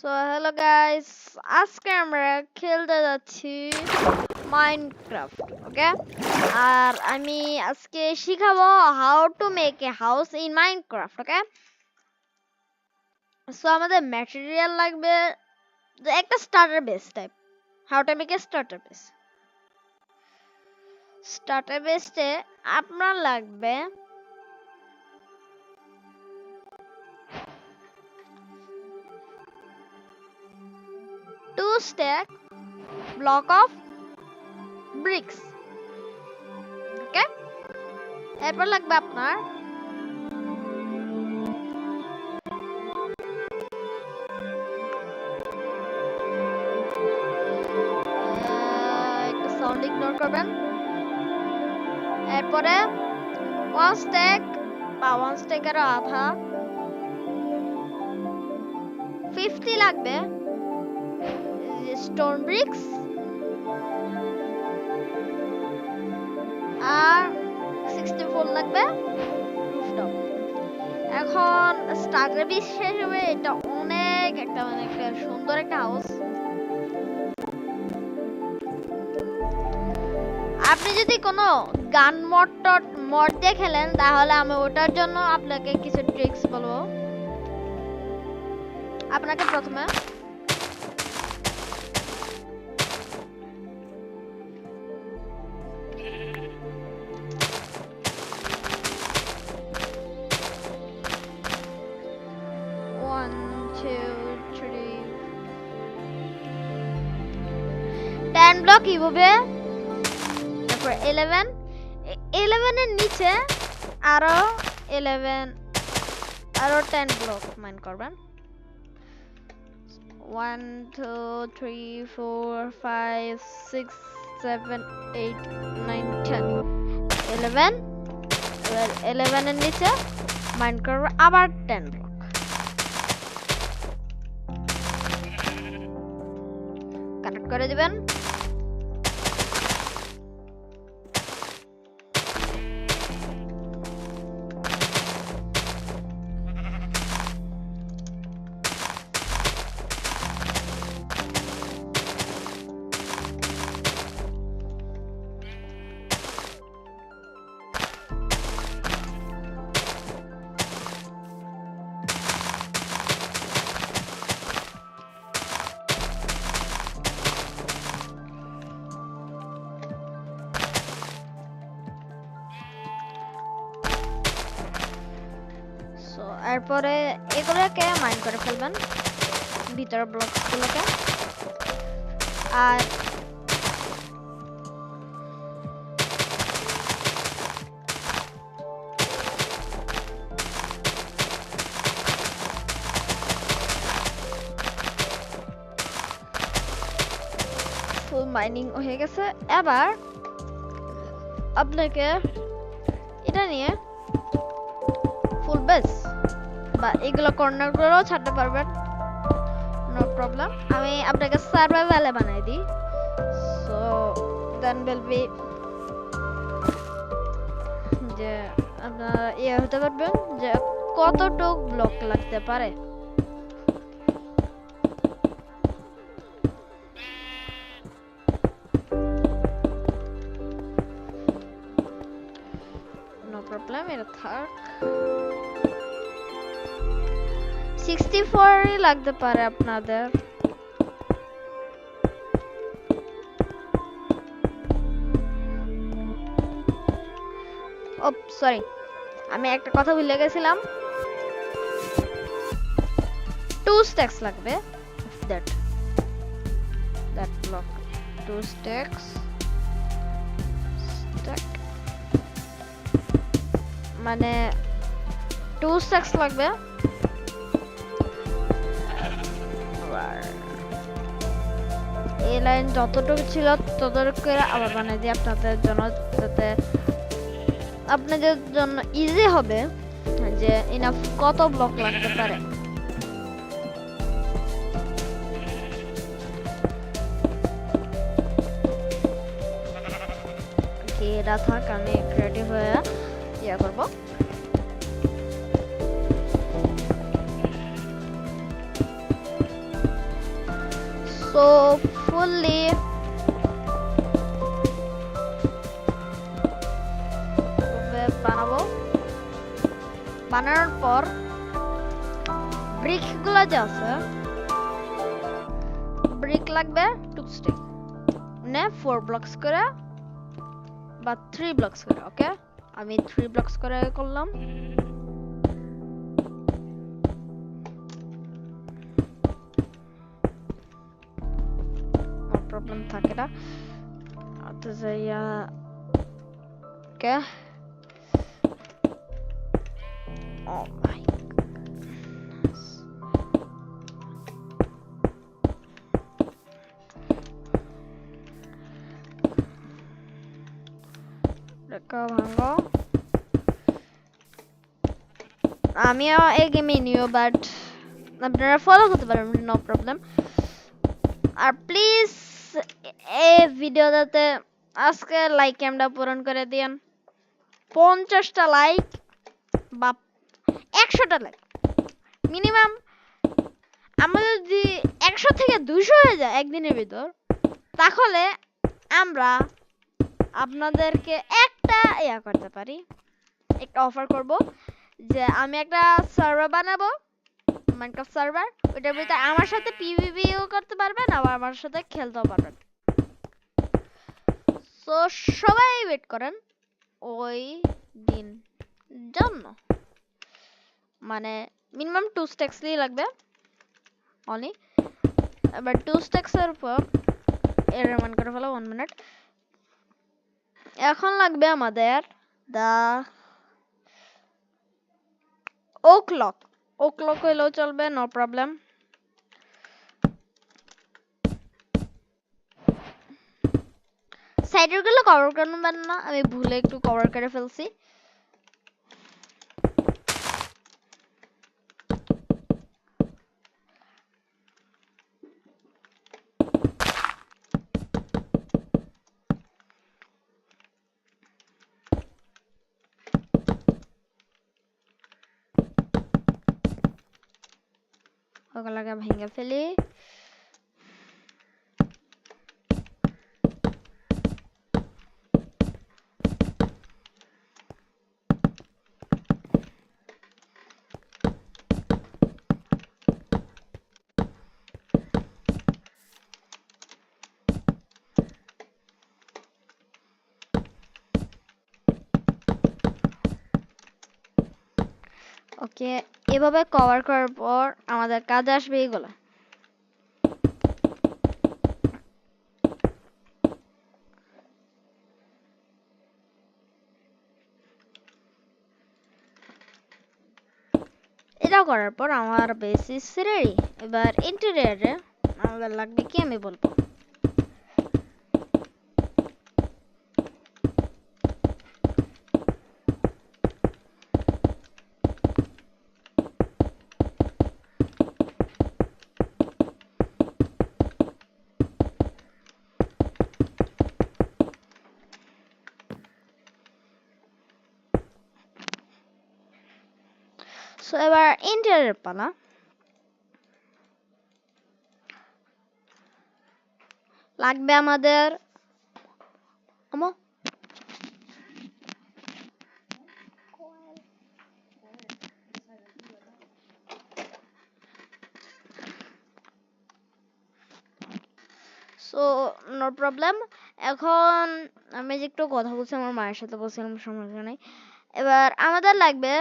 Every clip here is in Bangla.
সো হ্যালো গাইস, আজকে আমরা খেলতে যাচ্ছি মাইনক্রাফট। ওকে, আর আমি আজকে শিখাবো how to make a house in Minecraft. Okay, so আমাদের ম্যাটেরিয়াল লাগবে যে একটা starter base type. How to make a starter বেসে আপনার লাগবে two stack block of bricks. Okay, এরপর লাগবে আপনার একটা সাউন্ড ইগনোর করবেন। এরপরে ওয়ান স্ট্যাক বা ওয়ান স্ট্যাকের আধা 50 লাগবে স্টোন ব্রিক্স, আর 64 লাগবে রুফটপ। এখন স্টার্টার বেস হিসেবে এটা অনেক একটা সুন্দর একটা হাউস। আপনি যদি কোনো গান মড দিয়ে খেলেন তাহলে আমি ওটার জন্য আপনাকে কিছু ট্রিক্স বলবো। আপনাকে প্রথমে ওয়ান টু থ্রি 10 ব্লক এইভাবে, তারপর 11 এর নিচে আরো 11 আরো 10 ব্লক মাইন করবেন। 1 2 3 4 5 6 7 8 9 10 11। এবার 11 এর নিচে মাইন করবে আবার 10 ব্লক। কানেক্ট করে দিবেন। এরপরে এগুলোকে মাইন করে ফেলবেন ভিতরের ব্লকগুলোকে। আর ফুল মাইনিং হয়ে গেছে। এবার আপনাকে এটা নিয়ে ফুল বেস বা এগুলো কর্নারগুলো ছাড়তে পারবেন, নো প্রবলেম। আমি আপনাকে সার্ভাইভালে বানাই দিই, সো দেন উইল বি যে আপনারা হতে পারবেন যে কতটুক ব্লক লাগতে পারে। নো প্রবলেম, এটা থাক। 64 লাগতে পারে আপনাদের। ও সরি, আমি একটা কথা ভুলে গেছিলাম। 2 স্ট্যাকস লাগবে দ্যাট ব্লক। 2 স্ট্যাক মানে 2 স্ট্যাকস লাগবে। এই লাইন যতটুকু ছিল ততটুকু আবার বানিয়ে দিই আপনাদের জন্য, যাতে আপনাদের জন্য ইজি হবে যে ইনাফ কত ব্লক লাগতে পারে। এটা থাক, আমি ক্রিয়েটিভ হয়ে ইয়ে করবো। সো ফুললি বানাবো। বানানোর পর ব্রিক গুলো যে আছে, ব্রিক লাগবে 2 স্টিক, মানে 4 ব্লকস করে বা 3 ব্লকস করে। ওকে, আমি 3 ব্লকস করে করলাম। প্রবলেম থাকে না তো যাইয়া। ওকে, ও মাই ভাঙো। আমিও এই গেমে নিও, বাট আপনারা ফলো করতে পারেন, নো প্রবলেম। আর প্লিজ এই ভিডিওটাতে আজকে লাইক আমরা পূরণ করে দিয়েন। 50টা লাইক বা 100টা লাইক মিনিমাম। আমাদের যদি 100 থেকে 200 হয়ে যায় একদিনের ভিতর, তাহলে আমরা আপনাদেরকে একটা ইয়া করতে পারি, একটা অফার করব যে আমি একটা সার্ভার বানাবো, মাইনক্রাফট সার্ভার। ওইটার ভিতরে আমার সাথে পিভিপিও করতে পারবেন, আবার আমার সাথে খেলতেও পারবেন। সো সবাই ওয়েট করেন ওই দিন জন্য। মানে মিনিমাম 2 স্ট্যাক্সই লাগবে অনলি। এবার 2 স্ট্যাক্সের উপর এর মান করে ফেলো 1 মিনিট। এখন লাগবে আমাদের দা ওক লক। ওক লক হইলেও চলবে, নো প্রবলেম। সাইডের গুলো কভার করবেন না, আমি ভুলে একটু কভার করে ফেলছি। ওগুলোকে ভেঙে ফেলি। ওকে, এভাবে কভার করার পর আমাদের কাজে আসবে এগুলো। এটা করার পর আমার বেসিস রেডি। এবার ইন্টেরিয়রে আমাদের লাগবে কি আমি বলবো। সো এবার ইন্টেরিয়র পালা। লাগবে আমাদের আমো সো নো প্রবলেম। এখন আমি যে একটু কথা বলছি আমার মায়ের সাথে, বলছিলাম, সমস্যা নেই। এবার আমাদের লাগবে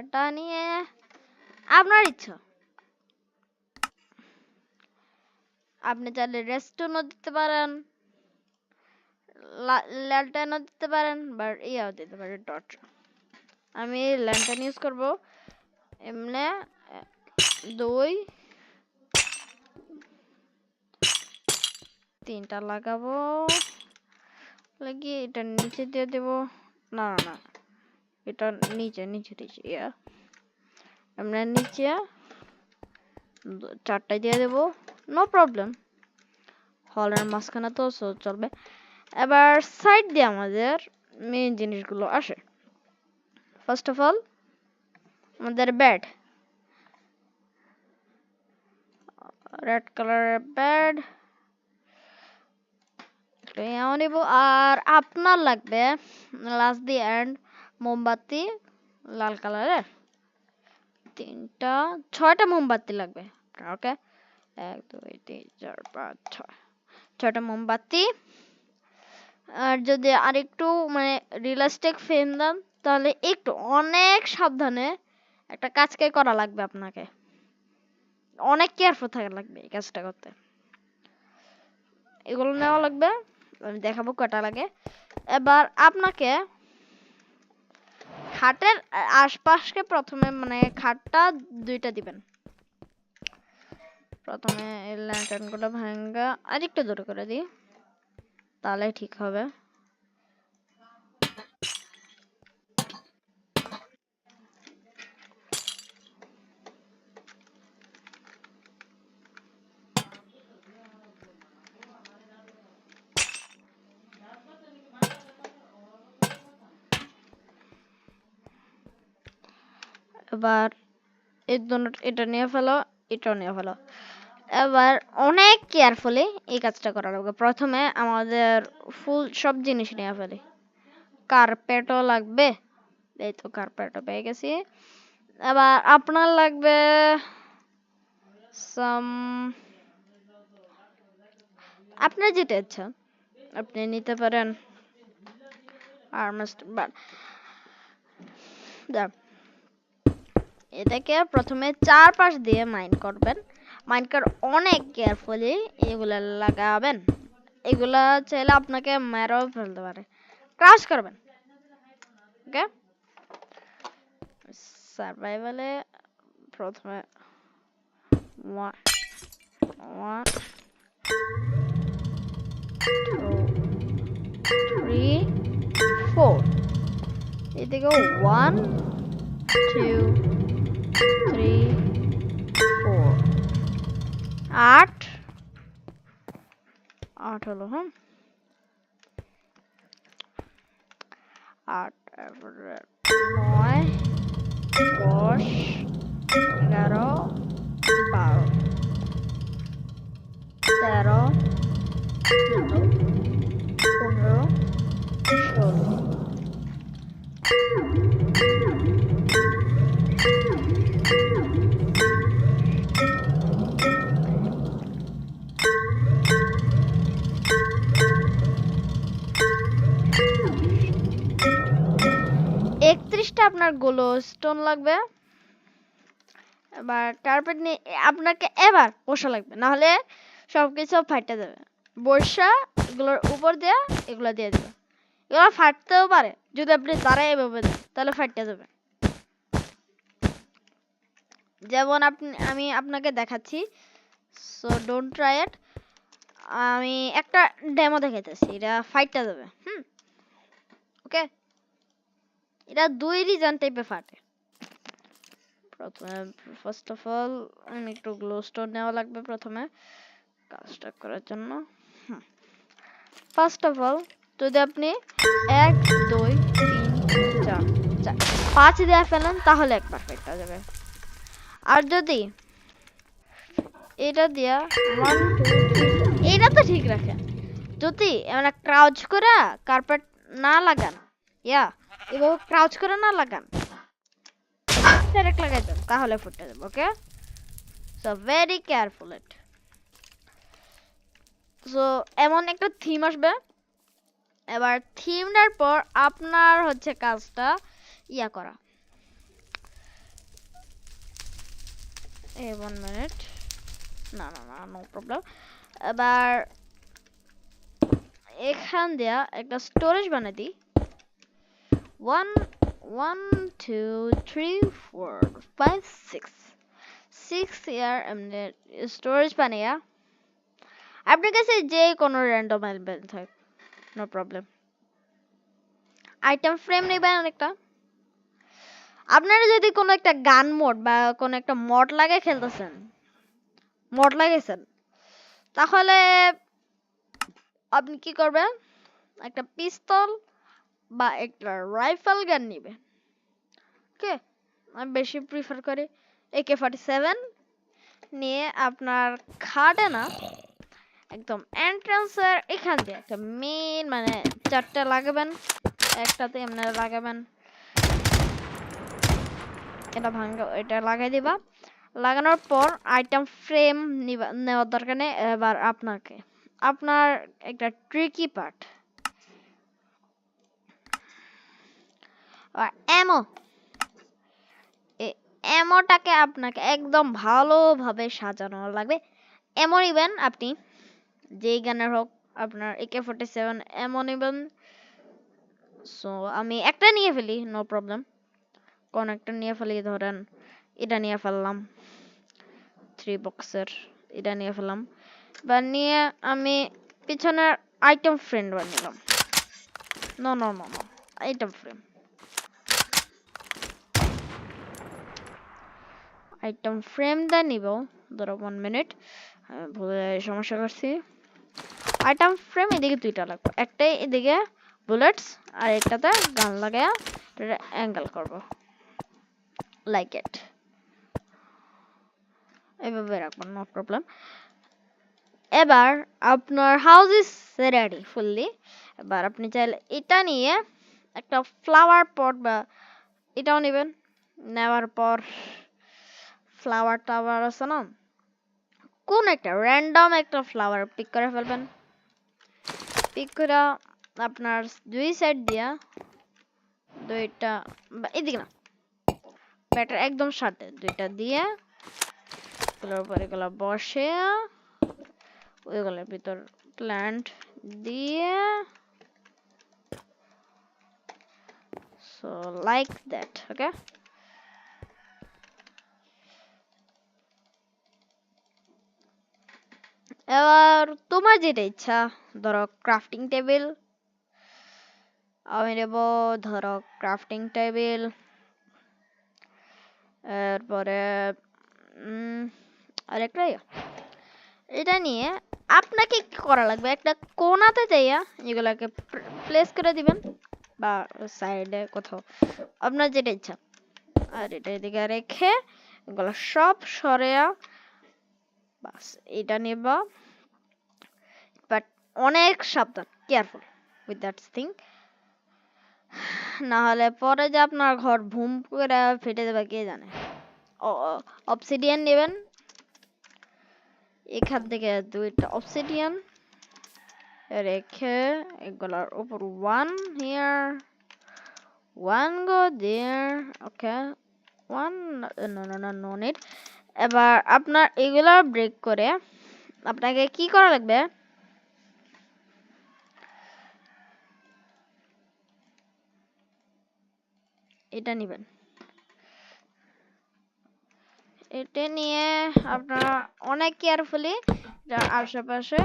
এটা নিয়ে আপনার ইচ্ছা, আপনি চাইলে রেস্টনও দিতে পারেন, ল্যান্টার্নও দিতে পারেন, বা ইয়াও দিতে পারেন টর্চ। আমি ল্যান্টার্ন ইউজ করব। এমনি 2 3টা লাগাবো, লাগিয়ে এটা নিচে দিয়ে দেব। না না না, এটা নিচে নিচে নিচে ইয়া আমরা নিচে 4টা দিয়ে দেব, নো প্রবলেম। হলের মাঝখানে তো চলবে। এবার সাইড দিয়ে আমাদের মেইন জিনিসগুলো আসে। ফার্স্ট অফ অল আমাদের বেড। রেড কালারের বেড নিব। আর আপনার লাগবে লাস্ট দি এন্ড মোমবাতি লাল কালারের 6টা মোমবাতি লাগবে। ওকে 1 2 3 4 5 6 6টা মোমবাতি। আর যদি আরেকটু মানে রিয়েলিস্টিক ফ্রেম দেন তাহলে একটু অনেক সাবধানে একটা কাজকে করা লাগবে, আপনাকে অনেক কেয়ারফুল থাকা লাগবে এই কাজটা করতে। এগুলো নেওয়া লাগবে, আমি দেখাবো কটা লাগে। এবার আপনাকে খাটের আশপাশকে প্রথমে মানে খাটটা 2টা দিবেন। প্রথমে এই ল্যান্টার্নগুলো ভাঙা আর একটু দূরে করে দিই, তাহলে ঠিক হবে। এবার এটা নিয়ে ফেলো, এটাও নিয়ে ফেলো। এবার অনেক কেয়ারফুলি এই কাজটা করা লাগবে। প্রথমে আমাদের ফুল সব জিনিস নিয়ে ফেলি। কার্পেটও লাগবে, এই তো কার্পেটও পেয়ে গেছি। এবার আপনার লাগবে আপনার যেটা ইচ্ছা আপনি নিতে পারেন। এটাকে প্রথমে চারপাশ দিয়ে মাইন করবেন। মাইন করে অনেক কেয়ারফুলি এগুলা লাগাবেন। এগুলা চাইলে আপনাকে মেরেও ফেলতে পারে, ক্রাশ করবেন। ওকে, সার্ভাইভালে প্রথমে 1 1 2 3 4 এদিকে 1 2 3 4 8 হলো। হ্যাঁ 8 9 10 11 12 13 14 15 16 31টা আপনার গোলো স্টোন লাগবে। এবার কার্পেট নিয়ে আপনাকে এবার বসা লাগবে, না হলে সবকিছু ফাইটে যাবে। বর্ষা এগুলোর উপর দিয়ে এগুলো দিয়ে দেবে। এগুলো ফাটতেও পারে, যদি আপনি দাঁড়ায় এভাবে দেন তাহলে ফাটতে যাবে। যেমন আমি আপনাকে দেখাচ্ছি, সো ডোন্ট ট্রাই ইট। আমি একটা ডেমো দেখাইতেছি, এটা ফাইটটা যাবে। ওকে, এটা 2 রিজন টাইপে ফাটে। প্রথমে ফার্স্ট অফ অল আমি একটু গ্লো স্টোন নেওয়া লাগবে প্রথমে কাজটা করার জন্য। ফার্স্ট অফ অল যদি আপনি 1 2 3 4 5 দিয়ে ফেলেন তাহলে একবার ফাইটটা যাবে। আর যদি এটা দিয়া 1 2 3 এটা তো ঠিক রাখেন। যদি মানে ক্রাউচ করে কার্পেট না লাগান, এভাবে ক্রাউচ করে না লাগান, ডাইরেক্ট লাগাই দেন তাহলে ফুটে যাবে। ওকে, সো ভেরি কেয়ারফুল ইট। সো এমন একটা থিম আসবে। এবার থিমটার পর আপনার হচ্ছে কাজটা করা। 1 মিনিট, না নো প্রবলেম। এবার এখান দিয়া একটা স্টোরেজ বানিয়ে দিই। 1 1 2 3 4 5 6 ইয়ার এমনি স্টোরেজ বানিয়ে আপনার কাছে যে কোনো র্যান্ডম এলিমেন্ট থাক, নো প্রবলেম। আইটেম ফ্রেম নেবেন একটা। আপনারা যদি কোনো একটা গান মোড বা কোনো একটা মড লাগে খেলতেছেন, মড লাগাইছেন, তাহলে আপনি কি করবেন, একটা পিস্তল বা একটা রাইফেল গান নেবেন। ওকে, আমি বেশি প্রিফার করি AK-47 নিয়ে আপনার খাটে না একদম এন্ট্রান্সের এখান দিয়ে একটা মেন মানে 4টা লাগাবেন, একটাতে এমনি লাগাবেন, এটা ভাঙা এটা লাগাই দিবা। লাগানোর পর আইটেম ফ্রেম নেওয়ার দরকার নেই। এবার আপনাকে আপনার একটা ট্রিকি পার্ট এমো, এমোটাকে আপনাকে একদম ভালোভাবে সাজানো লাগবে। এমো নিবেন আপনি যেই গানের হোক, আপনার AK-47 এমো নিবেন। সো আমি একটা নিয়ে ফেলি, নো প্রবলেম। কোন একটা নিয়ে ফেলি, ধরেন এটা নিয়ে ফেললাম 3 বক্সের, এটা নিয়ে ফেললাম। বা নিয়ে আমি পিছনের আইটেম ফ্রেম বানিলাম। No no no no item frame, item ফ্রেমটা নিব। ধরো 1 মিনিট, ভুলে সমস্যা করছি। আইটেম ফ্রেম এদিকে 2টা লাগবে, একটাই এদিকে বুলেটস আর একটাতে গান লাগায়া এটা অ্যাঙ্গেল করব, লাইক ইট। এভাবে রাখবেন, নো প্রবলেম। এবার আপনার হাউস ইজ রেডি ফুললি। এবার আপনি চাইলে এটা নিয়ে একটা ফ্লাওয়ার পট বা এটাও নেবেন। নেওয়ার পর ফ্লাওয়ার টাওয়ার আছে না, কোন একটা র্যান্ডম একটা ফ্লাওয়ার পিক করে ফেলবেন। পিক করে আপনার দুই সাইড দিয়া দুইটা, এদিকে না, ব্যাটার একদম সাথে দুইটা দিয়ে এগুলোর উপর এগুলো বসে ওইগুলোর ভিতর প্ল্যান্ট দিয়ে, সো লাইক দ্যাট। ওকে, এবার তোমার যেটা ইচ্ছা, ধরো ক্রাফটিং টেবিল আমি নেব, ধরো ক্রাফটিং টেবিল। এরপরে আরেকটা এটা নিয়ে আপনাকে কি করা লাগবে, একটা কোণাতে যাইয়া এগুলাকে প্লেস করে দিবেন বা সাইডে কোথাও, আপনার যেটা ইচ্ছা। আর এটা এদিকে রেখে এগুলো সব সরেয়া বাস এটা নেবা। বাট অনেক সাবধান, কেয়ারফুল উইথ দ্যাট থিং, না হলে পরে যে আপনার ঘর ভুম করে ফেটে যাবে কে জানে। অবসিডিয়ান নেবেন, এখান থেকে 2টা অবসিডিয়ান রেখে এগুলোর উপর 1 here 1 go there. Okay 1 no no no no need. এবার আপনার এগুলা ব্রেক করে আপনাকে কি করা লাগবে, এটা নেবেন। এটা নিয়ে আপনারা অনেক কেয়ারফুলি আশেপাশে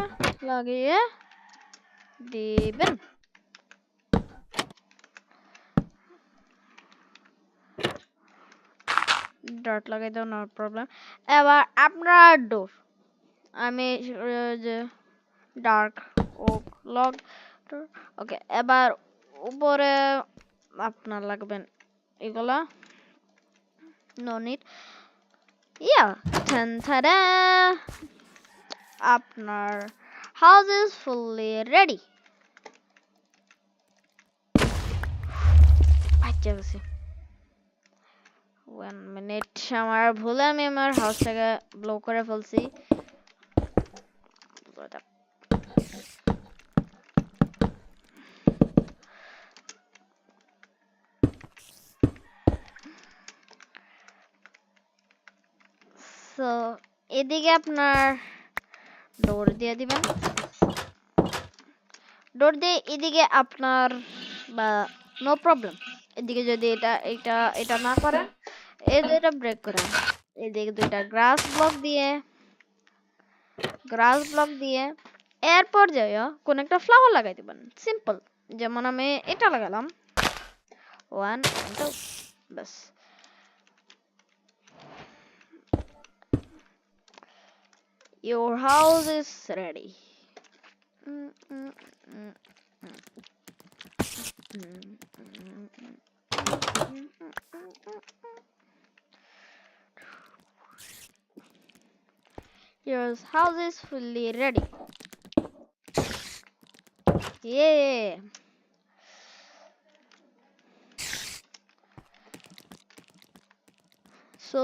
লাগিয়ে দিবেন। ডট লাগাই দাও, নো প্রবলেম। এবার আপনার ডোর আমি যে ডার্ক ওক লগ, ওকে। এবার উপরে আপনার লাগবেন এগুলা, নো নিড। ইয়া ঠান ঠাডা, আপনার হাউস ইজ ফুললি রেডি। আচ্ছা গেছি 1 মিনিট, আমার ভুলে আমি আমার হাউসটাকে ব্লো করে ফেলছি। সো এদিকে আপনার ডোর দিয়ে দিবেন, ডোর দিয়ে এদিকে আপনার বা নো প্রবলেম। এদিকে যদি এটা এটা এটা না করেন, এই দুইটা ব্রেক করেন, এদিকে 2টা গ্রাস ব্লক দিয়ে এরপর যাইয়া কোন একটা ফ্লাওয়ার লাগাই দিবেন, সিম্পল। যেমন আমি এটা লাগালাম 1 2 বাস। Your house is ready. Your house is fully ready. Yeah. So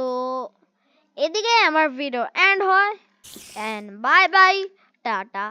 এদিকে আমার ভিডিও এন্ড হয় এন্ড বাই বাই টাটা